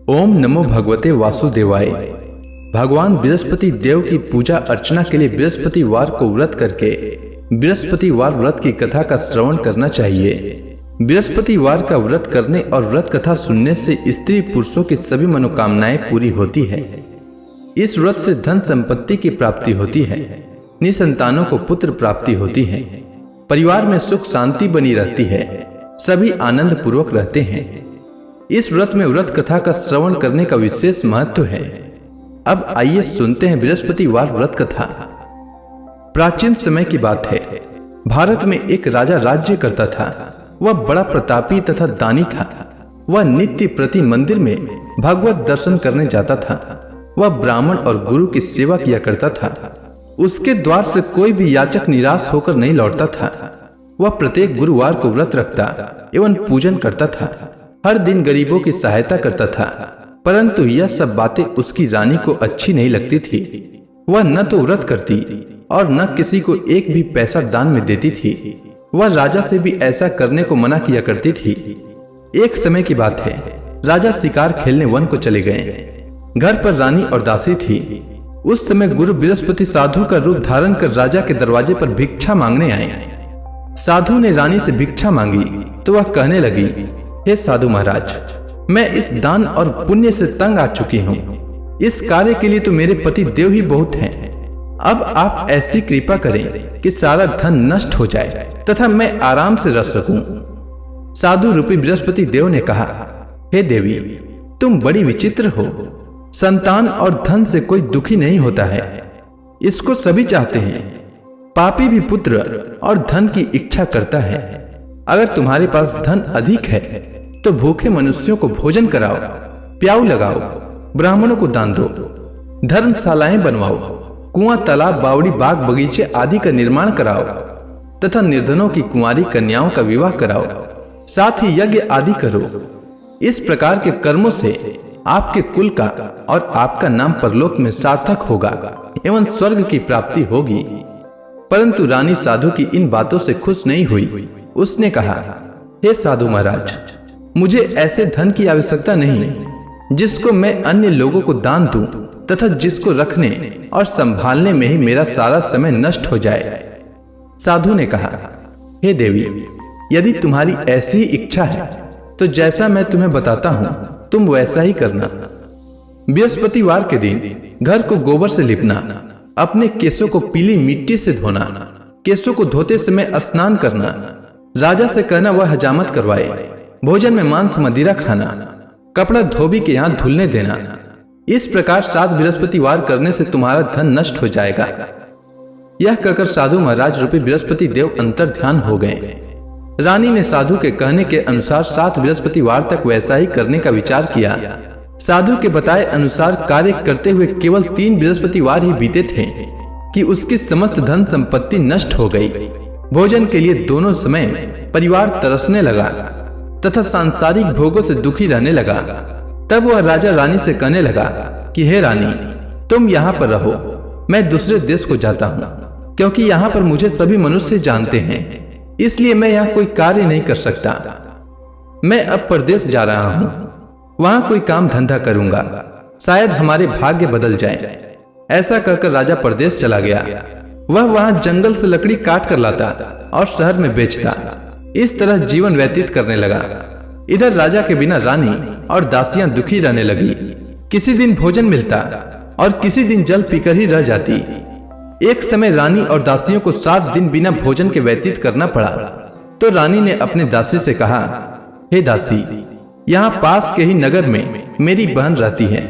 ओम नमो भगवते वासुदेवाय। भगवान बृहस्पति देव की पूजा अर्चना के लिए बृहस्पतिवार को व्रत करके बृहस्पतिवार व्रत की कथा का श्रवण करना चाहिए। बृहस्पतिवार का व्रत करने और व्रत कथा सुनने से स्त्री पुरुषों की सभी मनोकामनाएं पूरी होती है। इस व्रत से धन संपत्ति की प्राप्ति होती है, निसंतानों को पुत्र प्राप्ति होती है, परिवार में सुख शांति बनी रहती है, सभी आनंद पूर्वक रहते हैं। इस व्रत में व्रत कथा का श्रवण करने का विशेष महत्व है। अब आइए सुनते हैं बृहस्पतिवार व्रत कथा। प्राचीन समय की बात है। भारत में एक राजा राज्य करता था। वह बड़ा प्रतापी तथा दानी था। वह नित्य प्रति मंदिर में भगवत दर्शन करने जाता था। वह ब्राह्मण और गुरु की सेवा किया करता था। उसके द्वार से कोई भी याचक निराश होकर नहीं लौटता था। वह प्रत्येक गुरुवार को व्रत रखता एवं पूजन करता था। हर दिन गरीबों की सहायता करता था। परंतु यह सब बातें उसकी रानी को अच्छी नहीं लगती थी। वह न तो व्रत करती और न किसी को एक भी पैसा दान में देती थी। वह राजा से भी ऐसा करने को मना किया करती थी। एक समय की बात है। राजा शिकार खेलने वन को चले गए। घर पर रानी और दासी थी। उस समय गुरु बृहस्पति साधु का रूप धारण कर राजा के दरवाजे पर भिक्षा मांगने आए। साधु ने रानी से भिक्षा मांगी तो वह कहने लगी, हे साधु महाराज, मैं इस दान और पुण्य से तंग आ चुकी हूँ। इस कार्य के लिए तो मेरे पति देव ही बहुत हैं। अब आप ऐसी कृपा करें कि सारा धन नष्ट हो जाए तथा मैं आराम से रह सकूं। साधु रूपी बृहस्पति देव ने कहा, हे देवी, तुम बड़ी विचित्र हो। संतान और धन से कोई दुखी नहीं होता है, इसको सभी चाहते हैं। पापी भी पुत्र और धन की इच्छा करता है। अगर तुम्हारे पास धन अधिक है तो भूखे मनुष्यों को भोजन कराओ, प्याऊ लगाओ, ब्राह्मणों को दान दो, धर्मशालाएं बनवाओ, कुआं, तालाब, बावड़ी, बाग, बगीचे आदि का निर्माण कराओ तथा निर्धनों की कुंवारी कन्याओं का विवाह कराओ, साथ ही यज्ञ आदि करो। इस प्रकार के कर्मों से आपके कुल का और आपका नाम परलोक में सार्थक होगा एवं स्वर्ग की प्राप्ति होगी। परंतु रानी साधु की इन बातों से खुश नहीं हुई। उसने कहा, हे साधु महाराज, मुझे ऐसे धन की आवश्यकता नहीं जिसको मैं अन्य लोगों को दान दूं तथा जिसको रखने और संभालने में ही मेरा सारा समय नष्ट हो जाए। साधु ने कहा, हे देवी, यदि तुम्हारी ऐसी इच्छा है तो जैसा मैं तुम्हें बताता हूं तुम वैसा ही करना। बृहस्पतिवार के दिन घर को गोबर से लिपना, अपने केसों को पीली मिट्टी से धोना, केसों को धोते समय स्नान करना, राजा से कहना वह हजामत करवाए, भोजन में मांस मदिरा खाना, कपड़ा धोबी के यहाँ धुलने देना। इस प्रकार 7 बृहस्पतिवार करने से तुम्हारा धन नष्ट हो जाएगा। यह कहकर साधु महाराज रूपी बृहस्पति देव अंतर ध्यान हो गए। रानी ने साधु के कहने के अनुसार 7 बृहस्पतिवार तक वैसा ही करने का विचार किया। साधु के बताए अनुसार कार्य करते हुए केवल 3 बृहस्पतिवार ही बीते थे कि उसकी समस्त धन संपत्ति नष्ट हो गई। भोजन के लिए दोनों समय परिवार तरसने लगा तथा सांसारिक भोगों से दुखी रहने लगा। तब वह राजा रानी से कहने लगा कि हे रानी, तुम यहाँ पर रहो, मैं दूसरे देश को जाता हूँ, क्योंकि यहाँ पर मुझे सभी मनुष्य जानते हैं, इसलिए मैं यहाँ कोई कार्य नहीं कर सकता। मैं अब परदेश जा रहा हूँ, वहाँ कोई काम धंधा करूंगा, शायद हमारे भाग्य बदल जाए। ऐसा कहकर राजा परदेश चला गया। वह वहां जंगल से लकड़ी काट कर लाता और शहर में बेचता। इस तरह जीवन व्यतीत करने लगा। इधर राजा के बिना रानी और दासियां दुखी रहने लगी। किसी दिन भोजन मिलता और किसी दिन जल पीकर ही रह जाती। एक समय रानी और दासियों को 7 दिन बिना भोजन के व्यतीत करना पड़ा। तो रानी ने अपने दासी से कहा, हे दासी, यहाँ पास के ही नगर में मेरी बहन रहती है।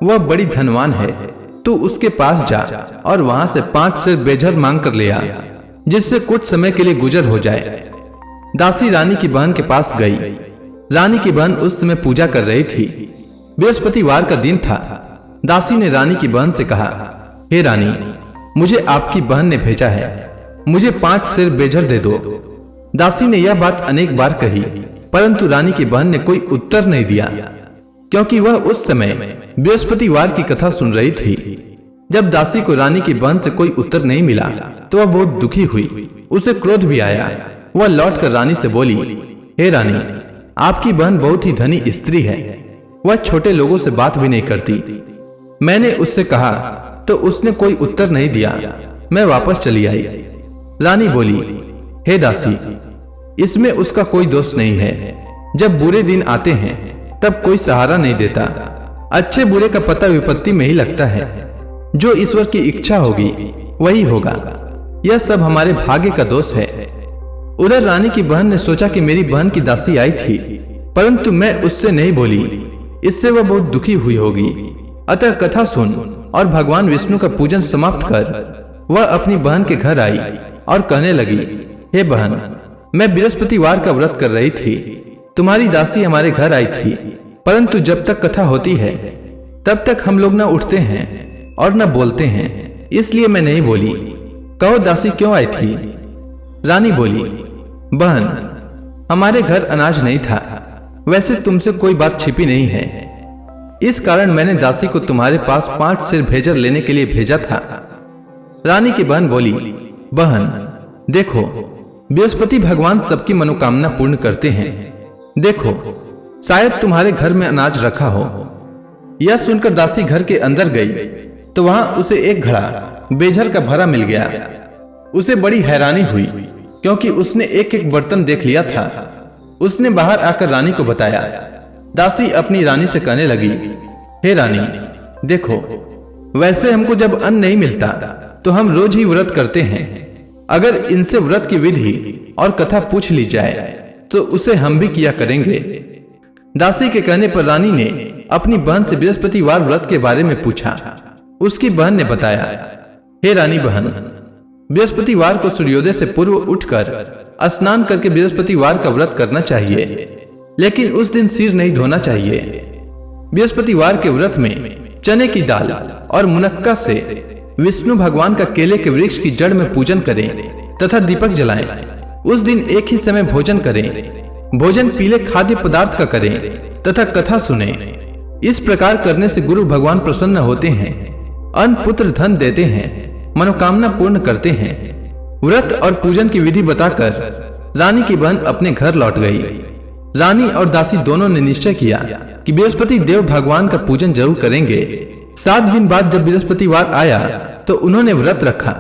वह बड़ी धनवान है। तू उसके पास जा और वहां से 5 सेर बेझर मांग कर ले आ, जिससे कुछ समय के लिए गुजर हो जाए। दासी रानी की बहन के पास गई। रानी की बहन उस समय पूजा कर रही थी। बृहस्पतिवार का दिन था। दासी ने रानी की बहन से कहा, हे रानी, मुझे आपकी बहन ने भेजा है, मुझे 5 सेर बेझर दे दो। दासी ने यह बात अनेक बार कही, परंतु रानी की बहन ने कोई उत्तर नहीं दिया, क्योंकि वह उस समय बृहस्पतिवार की कथा सुन रही थी। जब दासी को रानी की बहन से कोई उत्तर नहीं मिला तो वह बहुत दुखी हुई। उसे क्रोध भी आया। वह लौटकर रानी से बोली, हे रानी, आपकी बहन बहुत ही धनी स्त्री है, वह छोटे लोगों से बात भी नहीं करती। मैंने उससे कहा तो उसने कोई उत्तर नहीं दिया। मैं वापस चली आई। रानी बोली, हे दासी, इसमें उसका कोई दोष नहीं है। जब बुरे दिन आते हैं तब कोई सहारा नहीं देता। अच्छे बुरे का पता विपत्ति में ही लगता है। जो ईश्वर की इच्छा होगी वही होगा। यह सब हमारे भाग्य का दोष है। उधर रानी की बहन ने सोचा कि मेरी बहन की दासी आई थी, परंतु मैं उससे नहीं बोली। इससे वह बहुत दुखी हुई होगी। अतः कथा सुन और भगवान विष्णु का पूजन समाप्त कर वह अपनी बहन के घर आई और कहने लगी, हे बहन, मैं बृहस्पतिवार का व्रत कर रही थी। तुम्हारी दासी हमारे घर आई थी, परंतु जब तक कथा होती है तब तक हम लोग न उठते हैं और न बोलते हैं, इसलिए मैं नहीं बोली। कहो दासी क्यों आई थी? रानी बोली, बहन, हमारे घर अनाज नहीं था। वैसे तुमसे कोई बात छिपी नहीं है, इस कारण मैंने दासी को तुम्हारे पास 5 सिर भेजर लेने के लिए भेजा था। रानी की बहन बोली, बहन देखो, बृहस्पति भगवान सबकी मनोकामना पूर्ण करते हैं। देखो, शायद तुम्हारे घर में अनाज रखा हो। यह सुनकर दासी घर के अंदर गई तो वहां उसे एक घड़ा बेझर का भरा मिल गया। उसे बड़ी हैरानी हुई क्योंकि उसने एक एक बर्तन देख लिया था। उसने बाहर आकर रानी को बताया। दासी अपनी रानी से कहने लगी, हे रानी, देखो, वैसे हमको जब अन्न नहीं मिलता तो हम रोज ही व्रत करते हैं। अगर इनसे व्रत की विधि और कथा पूछ ली जाए तो उसे हम भी किया करेंगे। दासी के कहने पर रानी ने अपनी बहन से बृहस्पतिवार व्रत के बारे में पूछा। उसकी बहन ने बताया, हे रानी बहन, बृहस्पतिवार को सूर्योदय से पूर्व उठकर स्नान करके बृहस्पतिवार का व्रत करना चाहिए, लेकिन उस दिन सिर नहीं धोना चाहिए। बृहस्पतिवार के व्रत में चने की दाल और मुनक्का से विष्णु भगवान का केले के वृक्ष की जड़ में पूजन करें तथा दीपक जलाएं। उस दिन एक ही समय भोजन करें। भोजन पीले खाद्य पदार्थ का करें तथा कथा सुने। इस प्रकार करने से गुरु भगवान प्रसन्न होते हैं, अन्न पुत्र धन देते हैं, मनोकामना पूर्ण करते हैं। व्रत और पूजन की विधि बताकर रानी की बहन अपने घर लौट गई। रानी और दासी दोनों ने निश्चय किया कि बृहस्पति देव भगवान का पूजन जरूर करेंगे। 7 दिन बाद जब बृहस्पतिवार आया तो उन्होंने व्रत रखा।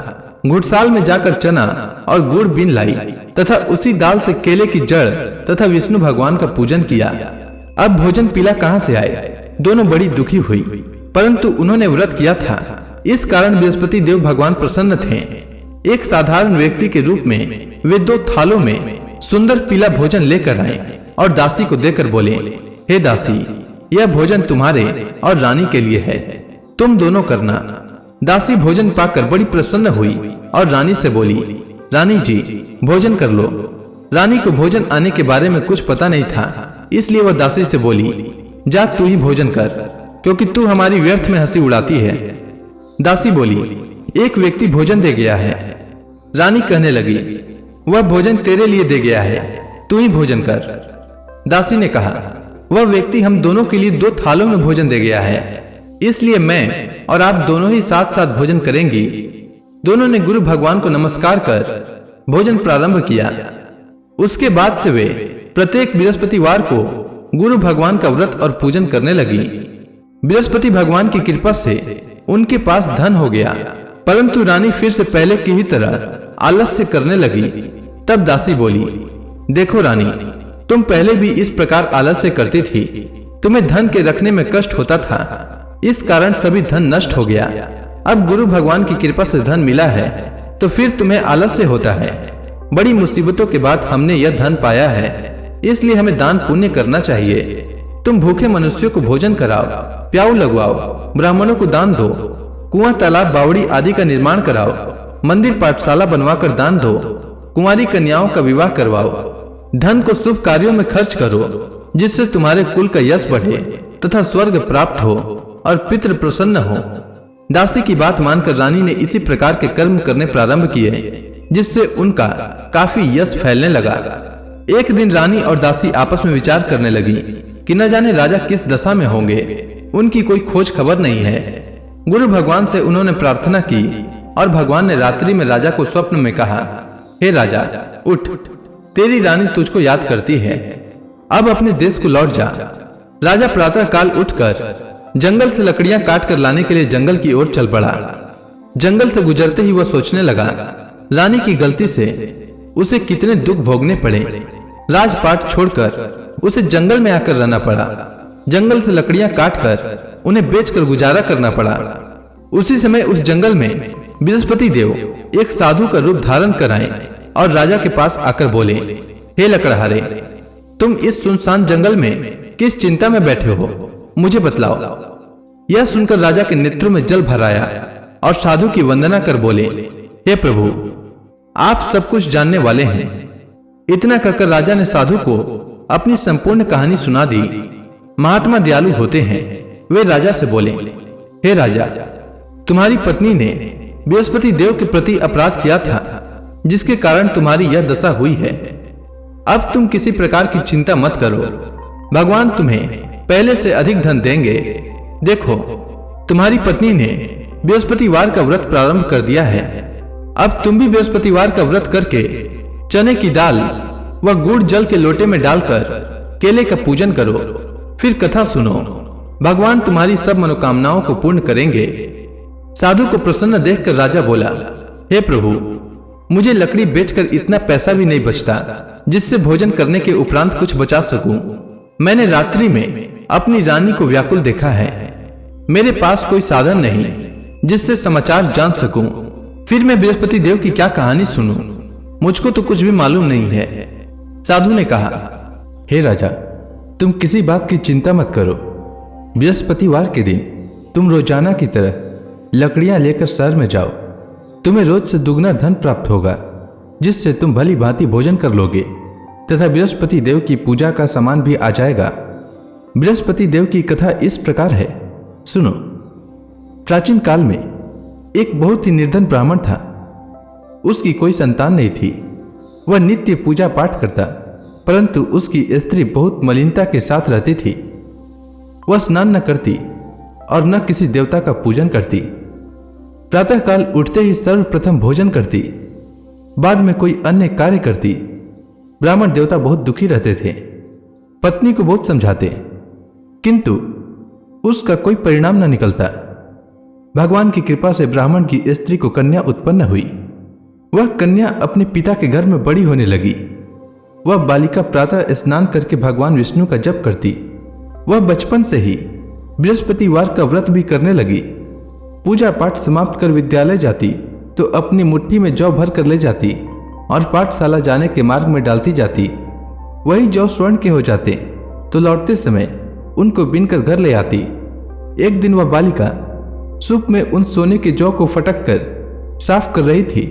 घुड़साल में जाकर चना और गुड़ बीन लाई तथा उसी दाल से केले की जड़ तथा विष्णु भगवान का पूजन किया। अब भोजन पीला कहाँ से आए? दोनों बड़ी दुखी हुई, परंतु उन्होंने व्रत किया था, इस कारण बृहस्पति देव भगवान प्रसन्न थे। एक साधारण व्यक्ति के रूप में वे 2 थालों में सुंदर पीला भोजन लेकर आए और दासी को देकर बोले, हे दासी, यह भोजन तुम्हारे और रानी के लिए है, तुम दोनों करना। दासी भोजन पाकर बड़ी प्रसन्न हुई और रानी से बोली, रानी जी, भोजन कर लो। रानी को भोजन आने के बारे में कुछ पता नहीं था, इसलिए वह दासी से बोली, जा तू ही भोजन कर, क्योंकि तू हमारी व्यर्थ में हंसी उड़ाती है। दासी बोली, एक व्यक्ति भोजन दे गया है। रानी कहने लगी, वह भोजन तेरे लिए दे गया है, तू ही भोजन कर। दासी ने कहा, वह व्यक्ति हम दोनों के लिए 2 थालों में भोजन दे गया है, इसलिए मैं और आप दोनों ही साथ साथ भोजन करेंगी। दोनों ने गुरु भगवान को नमस्कार कर भोजन प्रारंभ किया। उसके बाद से वे प्रत्येक बृहस्पतिवार को गुरु भगवान का व्रत और पूजन करने लगी। बृहस्पति भगवान की कृपा से उनके पास धन हो गया, परंतु रानी फिर से पहले की ही तरह आलस्य करने लगी। तब दासी बोली, देखो रानी, तुम पहले भी इस प्रकार आलस्य करती थी, तुम्हें धन के रखने में कष्ट होता था, इस कारण सभी धन नष्ट हो गया। अब गुरु भगवान की कृपा से धन मिला है तो फिर तुम्हें आलस्य होता है। बड़ी मुसीबतों के बाद हमने यह धन पाया है, इसलिए हमें दान पुण्य करना चाहिए। तुम भूखे मनुष्यों को भोजन कराओ, प्याऊ लगवाओ, ब्राह्मणों को दान दो, कुआं तालाब बावड़ी आदि का निर्माण कराओ, मंदिर पाठशाला बनवाकर दान दो, कुंवारी कन्याओं का विवाह करवाओ, धन को शुभ कार्यों में खर्च करो, जिससे तुम्हारे कुल का यश बढ़े तथा स्वर्ग प्राप्त हो और पितृ प्रसन्न हो। दासी की बात मानकर रानी ने इसी प्रकार के कर्म करने प्रारंभ किए, जिससे उनका काफी यश फैलने लगा। एक दिन रानी और दासी आपस में विचार करने लगी कि न जाने राजा किस दशा में होंगे, उनकी कोई खोज खबर नहीं है। गुरु भगवान से उन्होंने प्रार्थना की और भगवान ने रात्रि में राजा को स्वप्न में कहा, हे राजा, उठ, तेरी रानी तुझको याद करती है, अब अपने देश को लौट जा। राजा प्रातः काल उठकर जंगल से लकड़ियां काट कर लाने के लिए जंगल की ओर चल पड़ा। जंगल से गुजरते ही वह सोचने लगा, रानी की गलती से उसे कितने दुख भोगने पड़े। राजपाट छोड़कर उसे जंगल में आकर रहना पड़ा। जंगल से लकड़ियां काटकर उन्हें बेचकर गुजारा करना पड़ा। उसी समय उस जंगल में बृहस्पति देव एक साधु का रूप धारण कर आए और राजा के पास आकर बोले, हे लकड़हारे, तुम इस सुनसान जंगल में किस चिंता में बैठे हो, मुझे बतलाओ। यह सुनकर राजा के नेत्रों में जल भर आया और साधु की वंदना कर बोले, हे प्रभु, आप सब कुछ जानने वाले हैं। इतना कहकर राजा ने साधु को अपनी संपूर्ण कहानी सुना दी। महात्मा दयालु होते हैं। वे राजा से बोले, हे राजा, तुम्हारी पत्नी ने बृहस्पति देव के प्रति अपराध किया था, जिसके कारण तुम्हारी यह दशा हुई है। अब तुम किसी प्रकार की चिंता मत करो, भगवान तुम्हें पहले से अधिक धन देंगे। देखो, तुम्हारी पत्नी ने बृहस्पतिवार का व्रत प्रारंभ कर दिया है। अब तुम भी बृहस्पतिवार का व्रत करके चने की दाल व गुड़ जल के लोटे में डालकर केले का पूजन करो, फिर कथा सुनो। भगवान तुम्हारी सब मनोकामनाओं को पूर्ण करेंगे। साधु को प्रसन्न देखकर राजा बोला, हे प्रभु, मुझे लकड़ी बेचकर इतना पैसा भी नहीं बचता जिससे भोजन करने के उपरांत कुछ बचा सकूं। मैंने रात्रि में अपनी रानी को व्याकुल देखा है। मेरे पास कोई साधन नहीं जिससे समाचार जान सकूं। फिर मैं बृहस्पति देव की क्या कहानी सुनूं? मुझको तो कुछ भी मालूम नहीं है। साधु ने कहा, हे राजा, तुम किसी बात की चिंता मत करो। बृहस्पतिवार के दिन तुम रोजाना की तरह लकड़ियां लेकर शहर में जाओ। तुम्हें रोज से दुगना धन प्राप्त होगा, जिससे तुम भली भांति भोजन कर लोगे तथा बृहस्पति देव की पूजा का सामान भी आ जाएगा। बृहस्पति देव की कथा इस प्रकार है, सुनो। प्राचीन काल में एक बहुत ही निर्धन ब्राह्मण था। उसकी कोई संतान नहीं थी। वह नित्य पूजा पाठ करता, परंतु उसकी स्त्री बहुत मलिनता के साथ रहती थी। वह स्नान न करती और न किसी देवता का पूजन करती। प्रातःकाल उठते ही सर्वप्रथम भोजन करती, बाद में कोई अन्य कार्य करती। ब्राह्मण देवता बहुत दुखी रहते थे। पत्नी को बहुत समझाते, किंतु उसका कोई परिणाम न निकलता। भगवान की कृपा से ब्राह्मण की स्त्री को कन्या उत्पन्न हुई। वह कन्या अपने पिता के घर में बड़ी होने लगी। वह बालिका प्रातः स्नान करके भगवान विष्णु का जप करती। वह बचपन से ही बृहस्पतिवार का व्रत भी करने लगी। पूजा पाठ समाप्त कर विद्यालय जाती तो अपनी मुट्ठी में जौ भर कर ले जाती और पाठशाला जाने के मार्ग में डालती जाती। वही जौ स्वर्ण के हो जाते तो लौटते समय उनको बीनकर घर ले आती। एक दिन वह बालिका सूप में उन सोने के जौ को फटक कर साफ कर रही थी।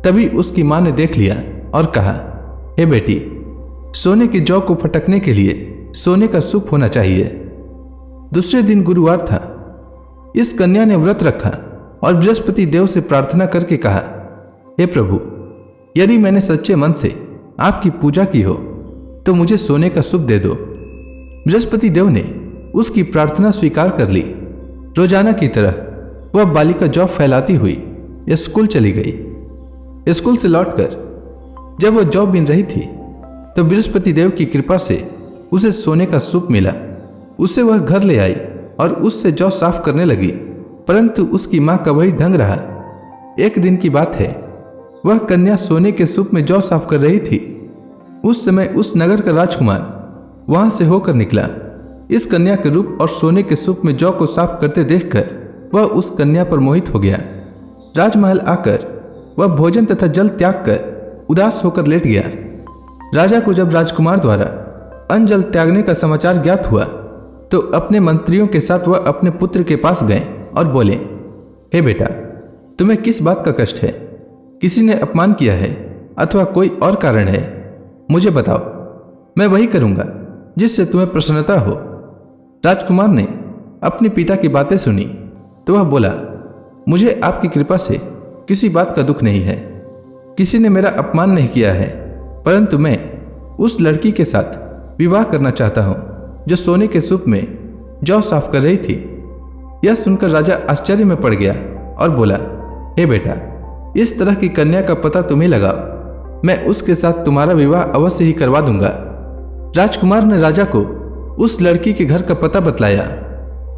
तभी उसकी मां ने देख लिया और कहा, हे बेटी, सोने के जौ को फटकने के लिए सोने का सूप होना चाहिए। दूसरे दिन गुरुवार था। इस कन्या ने व्रत रखा और बृहस्पति देव से प्रार्थना करके कहा, हे प्रभु, यदि मैंने सच्चे मन से आपकी पूजा की हो तो मुझे सोने का सूप दे दो। बृहस्पति देव ने उसकी प्रार्थना स्वीकार कर ली। रोजाना की तरह वह बालिका जौ फैलाती हुई स्कूल चली गई। स्कूल से लौटकर जब वह जौ बीन रही थी तो बृहस्पति देव की कृपा से उसे सोने का सूप मिला। उसे वह घर ले आई और उससे जौ साफ करने लगी, परंतु उसकी मां का वही ढंग रहा। एक दिन की बात है, वह कन्या सोने के सूप में जौ साफ कर रही थी। उस समय उस नगर का राजकुमार वहां से होकर निकला। इस कन्या के रूप और सोने के सूप में जौ को साफ करते देखकर वह उस कन्या पर मोहित हो गया। राजमहल आकर वह भोजन तथा जल त्याग कर उदास होकर लेट गया। राजा को जब राजकुमार द्वारा अन्न जल त्यागने का समाचार ज्ञात हुआ तो अपने मंत्रियों के साथ वह अपने पुत्र के पास गए और बोले, हे बेटा, तुम्हें किस बात का कष्ट है? किसी ने अपमान किया है अथवा कोई और कारण है? मुझे बताओ, मैं वही करूंगा जिससे तुम्हें प्रसन्नता हो। राजकुमार ने अपने पिता की बातें सुनी तो वह बोला, मुझे आपकी कृपा से किसी बात का दुख नहीं है। किसी ने मेरा अपमान नहीं किया है, परंतु मैं उस लड़की के साथ विवाह करना चाहता हूं जो सोने के सूप में जौ साफ कर रही थी। यह सुनकर राजा आश्चर्य में पड़ गया और बोला, हे बेटा, इस तरह की कन्या का पता तुम्हें लगाओ। मैं उसके साथ तुम्हारा विवाह अवश्य ही करवा दूंगा। राजकुमार ने राजा को उस लड़की के घर का पता बतलाया।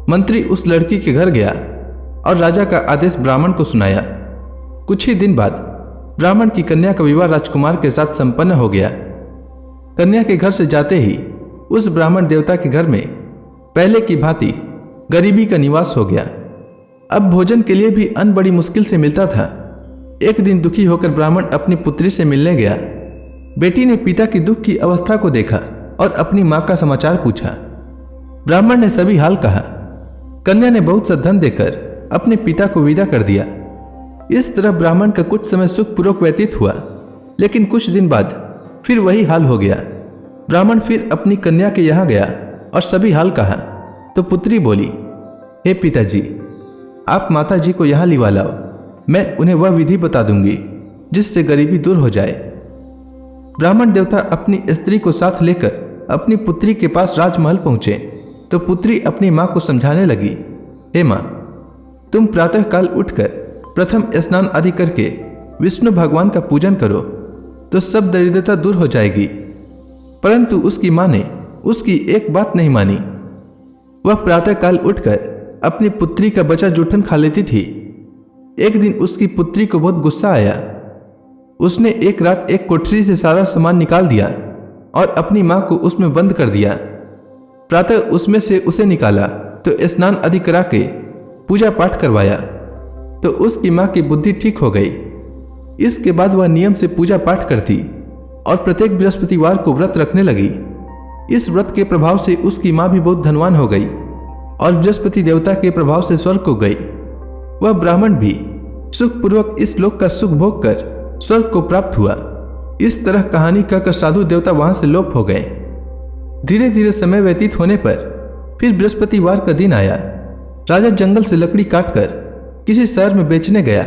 मंत्री उस लड़की के घर गया और राजा का आदेश ब्राह्मण को सुनाया। कुछ ही दिन बाद ब्राह्मण की कन्या का विवाह राजकुमार के साथ संपन्न हो गया। कन्या के घर से जाते ही उस ब्राह्मण देवता के घर में पहले की भांति गरीबी का निवास हो गया। अब भोजन के लिए भी अन्न बड़ी मुश्किल से मिलता था। एक दिन दुखी होकर ब्राह्मण अपनी पुत्री से मिलने गया। बेटी ने पिता की दुख की अवस्था को देखा और अपनी मां का समाचार पूछा। ब्राह्मण ने सभी हाल कहा। कन्या ने बहुत सा धन देकर अपने पिता को विदा कर दिया। इस तरह ब्राह्मण का कुछ समय सुखपूर्वक व्यतीत हुआ, लेकिन कुछ दिन बाद फिर वही हाल हो गया। ब्राह्मण फिर अपनी कन्या के यहाँ गया और सभी हाल कहा तो पुत्री बोली, हे पिताजी, आप माता जी को यहाँ लिवा लाओ, मैं उन्हें वह विधि बता दूंगी जिससे गरीबी दूर हो जाए। ब्राह्मण देवता अपनी स्त्री को साथ लेकर अपनी पुत्री के पास राजमहल पहुंचे तो पुत्री अपनी मां को समझाने लगी, हे मां, तुम प्रातःकाल उठकर प्रथम स्नान आदि करके विष्णु भगवान का पूजन करो तो सब दरिद्रता दूर हो जाएगी। परंतु उसकी मां ने उसकी एक बात नहीं मानी। वह प्रातःकाल उठकर अपनी पुत्री का बचा जूठन खा लेती थी। एक दिन उसकी पुत्री को बहुत गुस्सा आया। उसने एक रात एक कोठरी से सारा सामान निकाल दिया और अपनी मां को उसमें बंद कर दिया। प्रातः उसमें से उसे निकाला तो स्नान आदि करा के पूजा पाठ करवाया तो उसकी मां की बुद्धि ठीक हो गई। इसके बाद वह नियम से पूजा पाठ करती और प्रत्येक बृहस्पतिवार को व्रत रखने लगी। इस व्रत के प्रभाव से उसकी मां भी बहुत धनवान हो गई और बृहस्पति देवता के प्रभाव से स्वर्ग को गई। वह ब्राह्मण भी सुखपूर्वक इस लोक का सुख भोग कर स्वर्ग को प्राप्त हुआ। इस तरह कहानी कहकर साधु देवता वहां से लोप हो गए। धीरे धीरे समय व्यतीत होने पर फिर बृहस्पतिवार का दिन आया। राजा जंगल से लकड़ी काटकर किसी शहर में बेचने गया।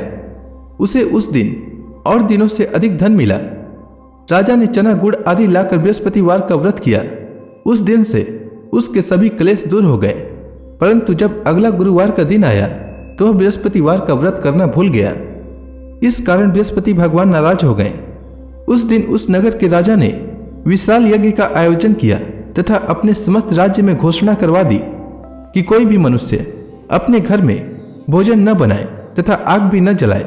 उसे उस दिन और दिनों से अधिक धन मिला। राजा ने चना गुड़ आदि लाकर बृहस्पतिवार का व्रत किया। उस दिन से उसके सभी क्लेश दूर हो गए। परंतु जब अगला गुरुवार का दिन आया तो वह बृहस्पतिवार का व्रत करना भूल गया। इस कारण बृहस्पति भगवान नाराज हो गए। उस दिन उस नगर के राजा ने विशाल यज्ञ का आयोजन किया तथा अपने समस्त राज्य में घोषणा करवा दी कि कोई भी मनुष्य अपने घर में भोजन न बनाए तथा आग भी न जलाए।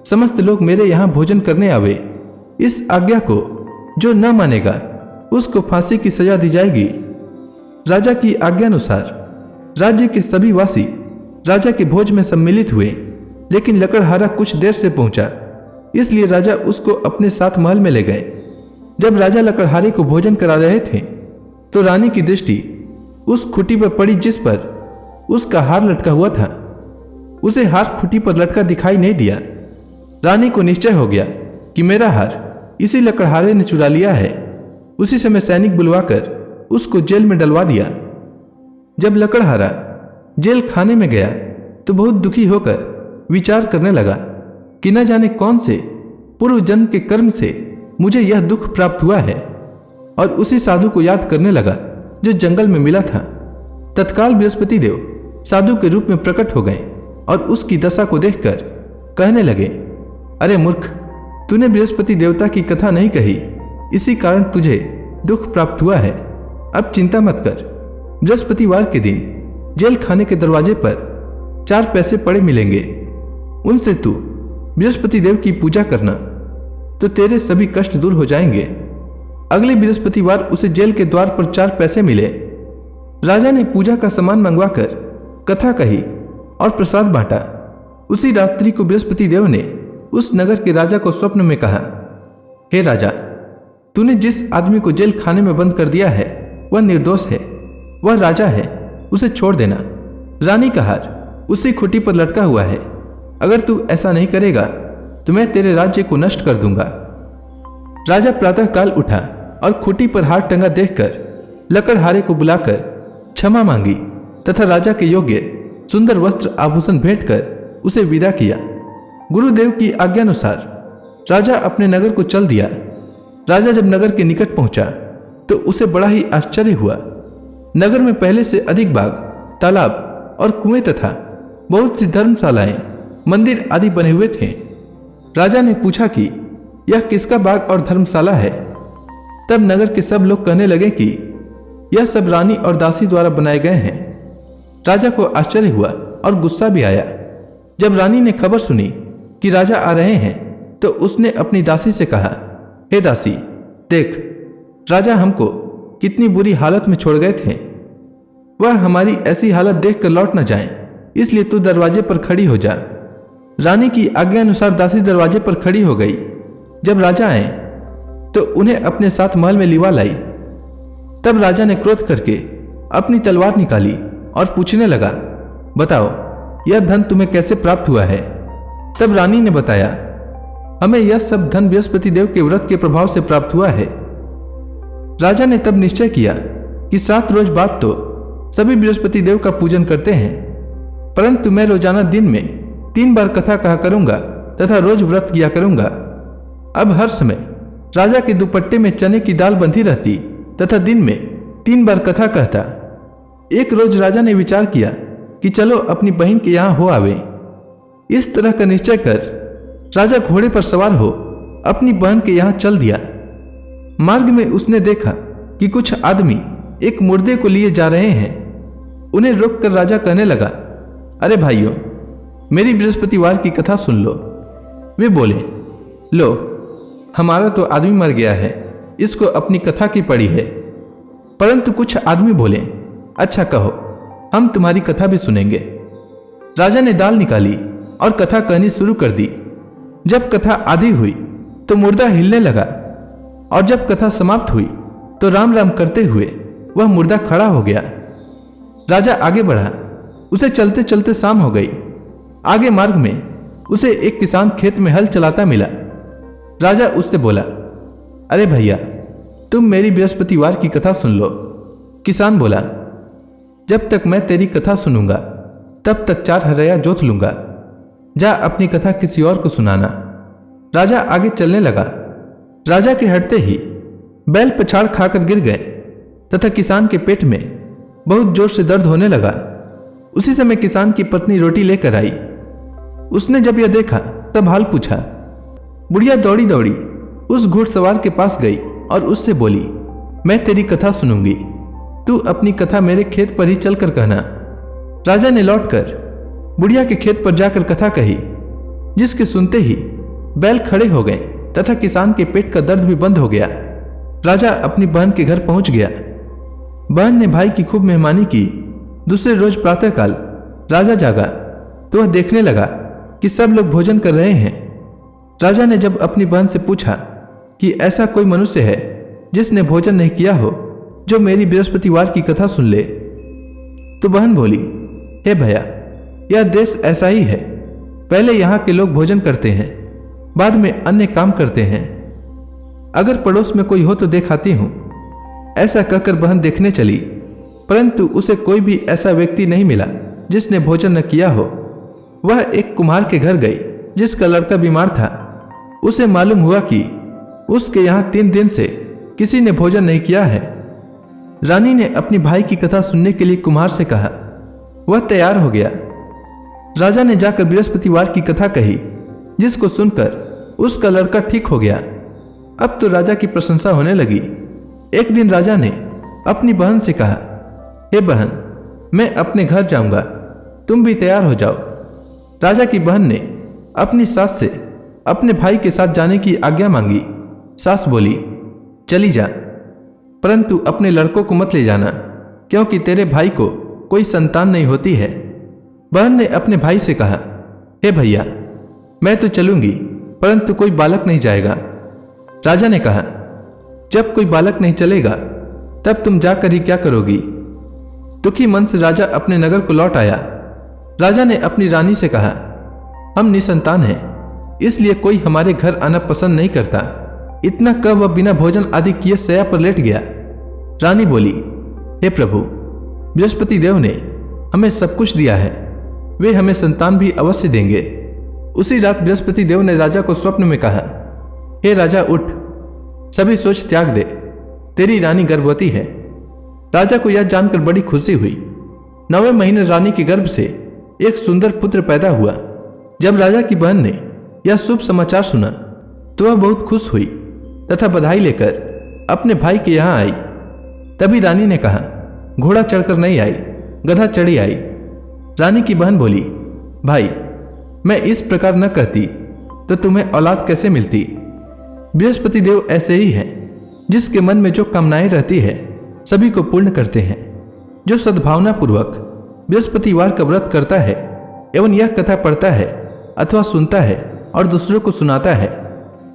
समस्त लोग मेरे यहाँ भोजन करने आवे। इस आज्ञा को जो न मानेगा उसको फांसी की सजा दी जाएगी। राजा की आज्ञानुसार राज्य के सभी वासी राजा के भोज में सम्मिलित हुए, लेकिन लकड़हारा कुछ देर से पहुंचा, इसलिए राजा उसको अपने साथ महल में ले गए। जब राजा लकड़हारे को भोजन करा रहे थे तो रानी की दृष्टि उस खुटी पर पड़ी जिस पर उसका हार लटका हुआ था। उसे हार खुटी पर लटका दिखाई नहीं दिया। रानी को निश्चय हो गया कि मेरा हार इसी लकड़हारे ने चुरा लिया है। उसी समय सैनिक बुलवाकर उसको जेल में डलवा दिया। जब लकड़हारा जेल खाने में गया तो बहुत दुखी होकर विचार करने लगा कि न जाने कौन से पूर्व जन्म के कर्म से मुझे यह दुख प्राप्त हुआ है, और उसी साधु को याद करने लगा जो जंगल में मिला था। तत्काल बृहस्पति देव साधु के रूप में प्रकट हो गए और उसकी दशा को देखकर कहने लगे, अरे मूर्ख, तूने बृहस्पति देवता की कथा नहीं कही, इसी कारण तुझे दुख प्राप्त हुआ है। अब चिंता मत कर। बृहस्पतिवार के दिन जेल खाने के दरवाजे पर 4 पैसे पड़े मिलेंगे। उनसे तू बृहस्पति देव की पूजा करना तो तेरे सभी कष्ट दूर हो जाएंगे। अगले बृहस्पतिवार उसे जेल के द्वार पर 4 पैसे मिले। राजा ने पूजा का सामान मंगवाकर कथा कही और प्रसाद बांटा। उसी रात्रि को बृहस्पति देव ने उस नगर के राजा को स्वप्न में कहा, हे राजा, तूने जिस आदमी को जेल खाने में बंद कर दिया है वह निर्दोष है, वह राजा है, उसे छोड़ देना। रानी का हार उसी खुटी पर लटका हुआ है। अगर तू ऐसा नहीं करेगा तो मैं तेरे राज्य को नष्ट कर दूंगा। राजा प्रातःकाल उठा और खुटी पर हार टंगा देखकर लकड़हारे को बुलाकर क्षमा मांगी तथा राजा के योग्य सुंदर वस्त्र आभूषण भेंट कर उसे विदा किया। गुरुदेव की आज्ञानुसार राजा अपने नगर को चल दिया। राजा जब नगर के निकट पहुंचा तो उसे बड़ा ही आश्चर्य हुआ। नगर में पहले से अधिक बाग, तालाब और कुएं तथा बहुत सी धर्मशालाएं, मंदिर आदि बने हुए थे। राजा ने पूछा कि यह किसका बाग और धर्मशाला है। तब नगर के सब लोग कहने लगे कि यह सब रानी और दासी द्वारा बनाए गए हैं। राजा को आश्चर्य हुआ और गुस्सा भी आया। जब रानी ने खबर सुनी कि राजा आ रहे हैं तो उसने अपनी दासी से कहा, हे दासी, देख, राजा हमको कितनी बुरी हालत में छोड़ गए थे। वह हमारी ऐसी हालत देखकर लौट न जाएं, इसलिए तू दरवाजे पर खड़ी हो जा। रानी की आज्ञा अनुसार दासी दरवाजे पर खड़ी हो गई। जब राजा आए तो उन्हें अपने साथ महल में लिवा लाई। तब राजा ने क्रोध करके अपनी तलवार निकाली और पूछने लगा, बताओ, यह धन तुम्हें कैसे प्राप्त हुआ है? तब रानी ने बताया, हमें यह सब धन बृहस्पति देव के व्रत के प्रभाव से प्राप्त हुआ है। राजा ने तब निश्चय किया कि 7 रोज बाद तो सभी बृहस्पति देव का पूजन करते हैं, परंतु मैं रोजाना दिन में 3 बार कथा कहा करूंगा तथा रोज व्रत किया करूंगा। अब हर समय राजा के दुपट्टे में चने की दाल बंधी रहती तथा दिन में 3 बार कथा कहता। एक रोज राजा ने विचार किया कि चलो अपनी बहन के यहां हो आवे। इस तरह का निश्चय कर राजा घोड़े पर सवार हो अपनी बहन के यहां चल दिया। मार्ग में उसने देखा कि कुछ आदमी एक मुर्दे को लिए जा रहे हैं। उन्हें रोककर राजा कहने लगा, अरे भाइयों, मेरी बृहस्पतिवार की कथा सुन लो। वे बोले, लो, हमारा तो आदमी मर गया है, इसको अपनी कथा की पड़ी है। परंतु कुछ आदमी बोले, अच्छा कहो, हम तुम्हारी कथा भी सुनेंगे। राजा ने दाल निकाली और कथा कहनी शुरू कर दी। जब कथा आधी हुई तो मुर्दा हिलने लगा और जब कथा समाप्त हुई तो राम राम करते हुए वह मुर्दा खड़ा हो गया। राजा आगे बढ़ा। उसे चलते चलते शाम हो गई। आगे मार्ग में उसे एक किसान खेत में हल चलाता मिला। राजा उससे बोला, अरे भैया, तुम मेरी बृहस्पतिवार की कथा सुन लो। किसान बोला, जब तक मैं तेरी कथा सुनूंगा तब तक 4 हरया जोत लूंगा। जा अपनी कथा किसी और को सुनाना। राजा आगे चलने लगा। राजा के हटते ही बैल पछाड़ खाकर गिर गए तथा किसान के पेट में बहुत जोर से दर्द होने लगा। उसी समय किसान की पत्नी रोटी लेकर आई। उसने जब यह देखा तब हाल पूछा। बुढ़िया दौड़ी दौड़ी उस घुड़सवार के पास गई और उससे बोली, मैं तेरी कथा सुनूंगी, तू अपनी कथा मेरे खेत पर ही चलकर कहना। राजा ने लौटकर बुढ़िया के खेत पर जाकर कथा कही, जिसके सुनते ही बैल खड़े हो गए तथा किसान के पेट का दर्द भी बंद हो गया। राजा अपनी बहन के घर पहुंच गया। बहन ने भाई की खूब मेहमानी की। दूसरे रोज प्रातःकाल राजा जागा तो वह देखने लगा कि सब लोग भोजन कर रहे हैं। राजा ने जब अपनी बहन से पूछा कि ऐसा कोई मनुष्य है जिसने भोजन नहीं किया हो जो मेरी बृहस्पतिवार की कथा सुन ले, तो बहन बोली, हे भैया, यह देश ऐसा ही है। पहले यहाँ के लोग भोजन करते हैं, बाद में अन्य काम करते हैं। अगर पड़ोस में कोई हो तो दिखाती हूं। ऐसा कहकर बहन देखने चली, परंतु उसे कोई भी ऐसा व्यक्ति नहीं मिला जिसने भोजन न किया हो। वह एक कुम्हार के घर गई जिसका लड़का बीमार था। उसे मालूम हुआ कि उसके यहाँ 3 दिन से किसी ने भोजन नहीं किया है। रानी ने अपनी भाई की कथा सुनने के लिए कुम्हार से कहा। वह तैयार हो गया। राजा ने जाकर बृहस्पतिवार की कथा कही, जिसको सुनकर उसका लड़का ठीक हो गया। अब तो राजा की प्रशंसा होने लगी। एक दिन राजा ने अपनी बहन से कहा, हे बहन, मैं अपने घर जाऊंगा, तुम भी तैयार हो जाओ। राजा की बहन ने अपनी सास से अपने भाई के साथ जाने की आज्ञा मांगी। सास बोली, चली जा, परंतु अपने लड़कों को मत ले जाना, क्योंकि तेरे भाई को कोई संतान नहीं होती है। बहन ने अपने भाई से कहा, हे भैया, मैं तो चलूंगी, परंतु कोई बालक नहीं जाएगा। राजा ने कहा, जब कोई बालक नहीं चलेगा तब तुम जाकर ही क्या करोगी? दुखी मन से राजा अपने नगर को लौट आया। राजा ने अपनी रानी से कहा, हम निसंतान हैं, इसलिए कोई हमारे घर आना पसंद नहीं करता। इतना कह वह बिना भोजन आदि किए शैया पर लेट गया। रानी बोली, हे प्रभु, बृहस्पति देव ने हमें सब कुछ दिया है, वे हमें संतान भी अवश्य देंगे। उसी रात बृहस्पति देव ने राजा को स्वप्न में कहा, हे राजा, उठ, सभी सोच त्याग दे, तेरी रानी गर्भवती है। राजा को यह जानकर बड़ी खुशी हुई। 9वें महीने रानी के गर्भ से एक सुंदर पुत्र पैदा हुआ। जब राजा की बहन ने यह शुभ समाचार सुना तो वह बहुत खुश हुई तथा बधाई लेकर अपने भाई के यहाँ आई। तभी रानी ने कहा, घोड़ा चढ़कर नहीं आई, गधा चढ़ी आई। रानी की बहन बोली, भाई मैं इस प्रकार न कहती तो तुम्हें औलाद कैसे मिलती। बृहस्पति देव ऐसे ही हैं, जिसके मन में जो कामनाएं रहती है सभी को पूर्ण करते हैं। जो सद्भावना पूर्वक बृहस्पतिवार का व्रत करता है एवं यह कथा पढ़ता है अथवा सुनता है और दूसरों को सुनाता है,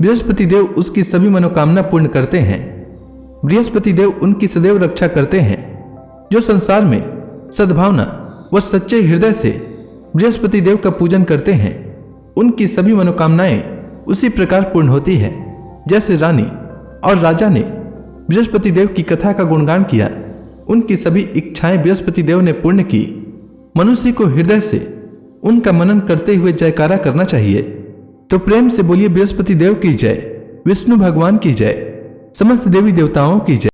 बृहस्पति देव उसकी सभी मनोकामना पूर्ण करते हैं। बृहस्पति देव उनकी सदैव रक्षा करते हैं। जो संसार में सद्भावना व सच्चे हृदय से बृहस्पति देव का पूजन करते हैं, उनकी सभी मनोकामनाएं उसी प्रकार पूर्ण होती है जैसे रानी और राजा ने बृहस्पति देव की कथा का गुणगान किया। उनकी सभी इच्छाएं बृहस्पति देव ने पूर्ण की। मनुष्य को हृदय से उनका मनन करते हुए जयकारा करना चाहिए। तो प्रेम से बोलिए, बृहस्पति देव की जय, विष्णु भगवान की जय, समस्त देवी देवताओं की जय।